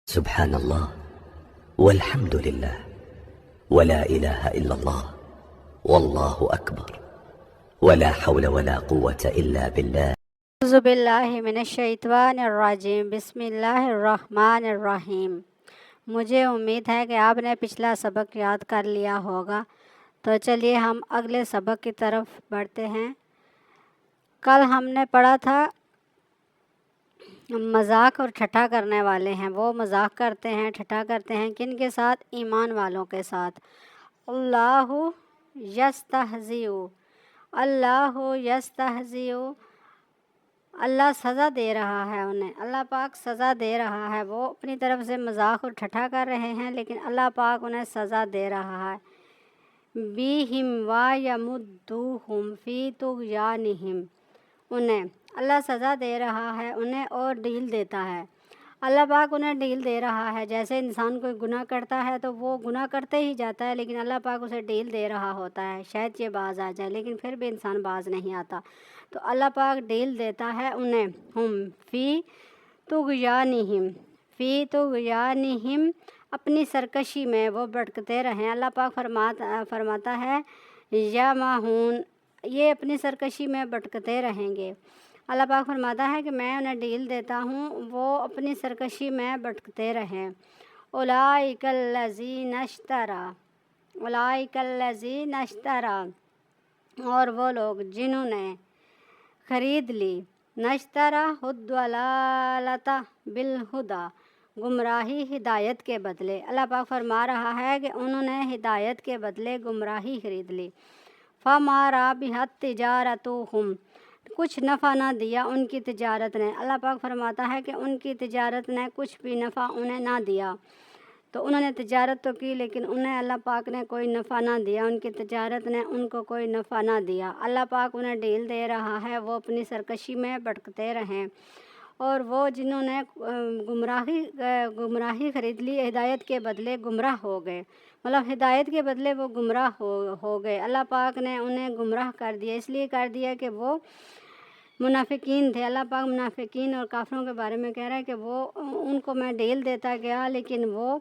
سبحان الله والحمد لله ولا إله إلا الله والله أكبر ولا حول ولا قوة إلا بالله. اعوذ باللہ من الشیطان الرجیم، بسم اللہ الرحمن الرحیم۔ مجھے امید ہے کہ آپ نے پچھلا سبق یاد کر لیا ہوگا، تو چلیے ہم اگلے سبق کی طرف بڑھتے ہیں۔ کل ہم نے پڑھا تھا مذاق اور ٹھٹھا کرنے والے ہیں، وہ مذاق کرتے ہیں، ٹھٹھا کرتے ہیں، کن کے ساتھ؟ ایمان والوں کے ساتھ۔ اللہ یستہزئ، اللہ یستہزئ، اللہ سزا دے رہا ہے انہیں، اللہ پاک سزا دے رہا ہے۔ وہ اپنی طرف سے مذاق اور ٹھٹھا کر رہے ہیں، لیکن اللہ پاک انہیں سزا دے رہا ہے۔ بِہِمْ وَیَمُدُّوهُمْ فِی طُغْیَانِہِمْ، انہیں اللہ سزا دے رہا ہے انہیں اور ڈھیل دیتا ہے۔ اللہ پاک انہیں ڈھیل دے رہا ہے، جیسے انسان کوئی گناہ کرتا ہے تو وہ گناہ کرتے ہی جاتا ہے، لیکن اللہ پاک اسے ڈھیل دے رہا ہوتا ہے، شاید یہ باز آ جائے، لیکن پھر بھی انسان باز نہیں آتا، تو اللہ پاک ڈھیل دیتا ہے انہیں۔ ہم فی طغیانہم، فی طغیانہم، اپنی سرکشی میں وہ بھٹکتے رہیں۔ اللہ پاک فرماتا ہے یمہون، یہ اپنی سرکشی میں بھٹکتے رہیں گے۔ اللہ پاک فرماتا ہے کہ میں انہیں ڈھیل دیتا ہوں، وہ اپنی سرکشی میں بھٹکتے رہیں۔ اولئک الذین اشتروا، اولئک الذین اشتروا، اور وہ لوگ جنہوں نے خرید لی، نشترا الضلالۃ بالہدی، گمراہی ہدایت کے بدلے۔ اللہ پاک فرما رہا ہے کہ انہوں نے ہدایت کے بدلے گمراہی خرید لی۔ فما ربحت تجارتہم، کچھ نفع نہ دیا ان کی تجارت نے۔ اللہ پاک فرماتا ہے کہ ان کی تجارت نے کچھ بھی نفع انہیں نہ دیا، تو انہوں نے تجارت تو کی لیکن انہیں اللہ پاک نے کوئی نفع نہ دیا، ان کی تجارت نے ان کو کوئی نفع نہ دیا۔ اللہ پاک انہیں ڈھیل دے رہا ہے، وہ اپنی سرکشی میں بھٹکتے رہیں۔ اور وہ جنہوں نے گمراہی خرید لی، ہدایت کے بدلے گمراہ ہو گئے، مطلب ہدایت کے بدلے وہ گمراہ ہو گئے۔ اللہ پاک نے انہیں گمراہ کر دیا، اس لیے کر دیا کہ وہ منافقین تھے۔ اللہ پاک منافقین اور کافروں کے بارے میں کہہ رہا ہے کہ وہ ان کو میں ڈھیل دیتا گیا، لیکن وہ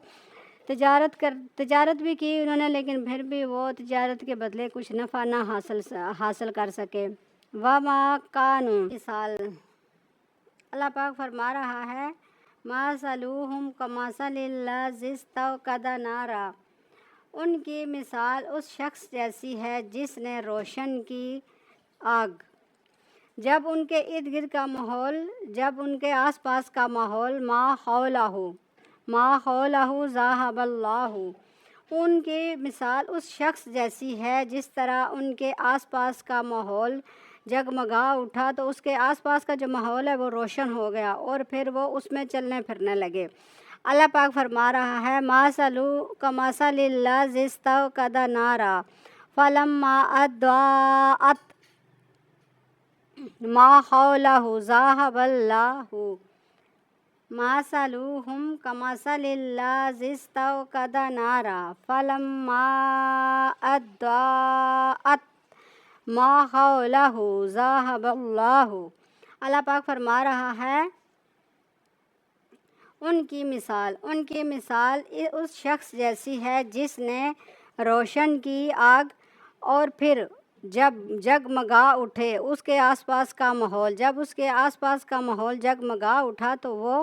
تجارت بھی کی انہوں نے، لیکن پھر بھی وہ تجارت کے بدلے کچھ نفع نہ حاصل کر سکے۔ وَمَا كَانُوا، مثال اللہ پاک فرما رہا ہے مَثَلُهُمْ كَمَثَلِ الَّذِي اسْتَوْقَدَ نَارًا، ان کی مثال اس شخص جیسی ہے جس نے روشن کی آگ۔ جب ان کے ارد گرد کا ماحول، جب ان کے آس پاس کا ماحول ما حولہ ذہب اللہ، ان کی مثال اس شخص جیسی ہے جس طرح ان کے آس پاس کا ماحول جگمگا اٹھا، تو اس کے آس پاس کا جو ماحول ہے وہ روشن ہو گیا اور پھر وہ اس میں چلنے پھرنے لگے۔ اللہ پاک فرما رہا ہے مَثَلُ كَمَثَلِ الَّذِي اسْتَوْقَدَ نَارًا فَلَمَّا أَضَاءَتْ مَا حَوْلَهُ ذَهَبَ اللَّهُ، مَثَلُهُمْ كَمَثَلِ الَّذِي اسْتَوْقَدَ نَارًا فَلَمَّا أَضَاءَتْ مَا حَوْلَهُ ذَهَبَ اللَّهُ۔ اللہ پاک فرما رہا ہے ان کی مثال اس شخص جیسی ہے جس نے روشن کی آگ اور پھر جب جگمگا اٹھے اس کے آس پاس کا ماحول، جب اس کے آس پاس کا ماحول جگمگا اٹھا تو وہ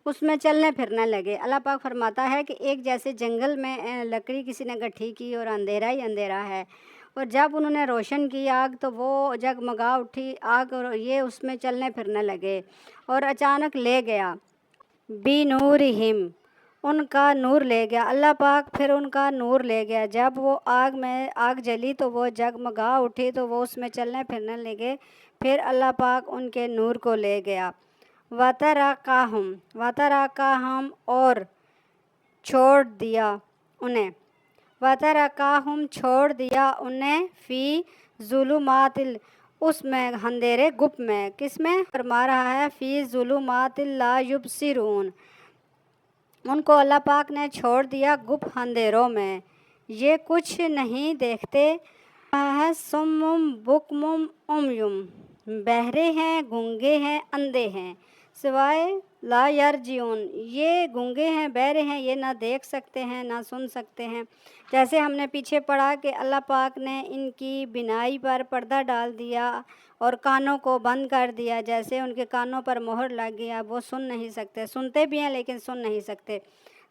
اس میں چلنے پھرنے لگے۔ اللہ پاک فرماتا ہے کہ ایک جیسے جنگل میں لکڑی کسی نے گٹھی کی اور اندھیرا ہی اندھیرا ہے، اور جب انہوں نے روشن کی آگ تو وہ جگمگا اٹھی آگ اور یہ اس میں چلنے پھرنے لگے، اور اچانک لے گیا بِنُورِہِمْ، ان کا نور لے گیا۔ اللہ پاک پھر ان کا نور لے گیا، جب وہ آگ جلی تو وہ جگمگا اٹھی تو وہ اس میں چلنے پھرنے لگے، پھر اللہ پاک ان کے نور کو لے گیا۔ وَتَرَكَهُمْ، اور چھوڑ دیا انہیں، وَتَرَكَهُمْ چھوڑ دیا انہیں، فی ظلمات، اس میں اندھیرے گپ میں، کس میں؟ فرما رہا ہے فی ظلمات لا یبصرون، ان کو اللہ پاک نے چھوڑ دیا گپ اندھیروں میں، یہ کچھ نہیں دیکھتے۔ سم بکم عمیٌ، بہرے ہیں، گونگے ہیں، اندھے ہیں۔ سوائے لا یرجعون، یہ گونگے ہیں، بہرے ہیں، یہ نہ دیکھ سکتے ہیں نہ سن سکتے ہیں۔ جیسے ہم نے پیچھے پڑھا کہ اللہ پاک نے ان کی بینائی پر پردہ ڈال دیا اور کانوں کو بند کر دیا، جیسے ان کے کانوں پر مہر لگ گیا، وہ سن نہیں سکتے، سنتے بھی ہیں لیکن سن نہیں سکتے۔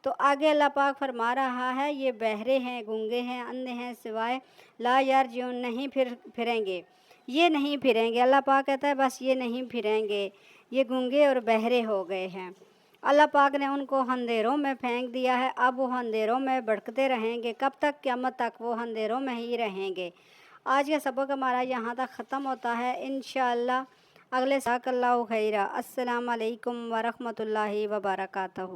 تو آگے اللہ پاک فرما رہا ہے یہ بہرے ہیں، گونگے ہیں، اندھے ہیں، سوائے لا یرجعون، نہیں پھریں گے، یہ نہیں پھریں گے۔ اللہ پاک کہتا ہے بس یہ نہیں پھریں گے، یہ گونگے اور بہرے ہو گئے ہیں۔ اللہ پاک نے ان کو اندھیروں میں پھینک دیا ہے، اب وہ اندھیروں میں بھٹکتے رہیں گے، کب تک؟ قیامت تک وہ اندھیروں میں ہی رہیں گے۔ آج کا سبق ہمارا یہاں تک ختم ہوتا ہے، انشاءاللہ اگلے جزاک اللہ خیرہ۔ السلام علیکم ورحمۃ اللہ وبرکاتہ۔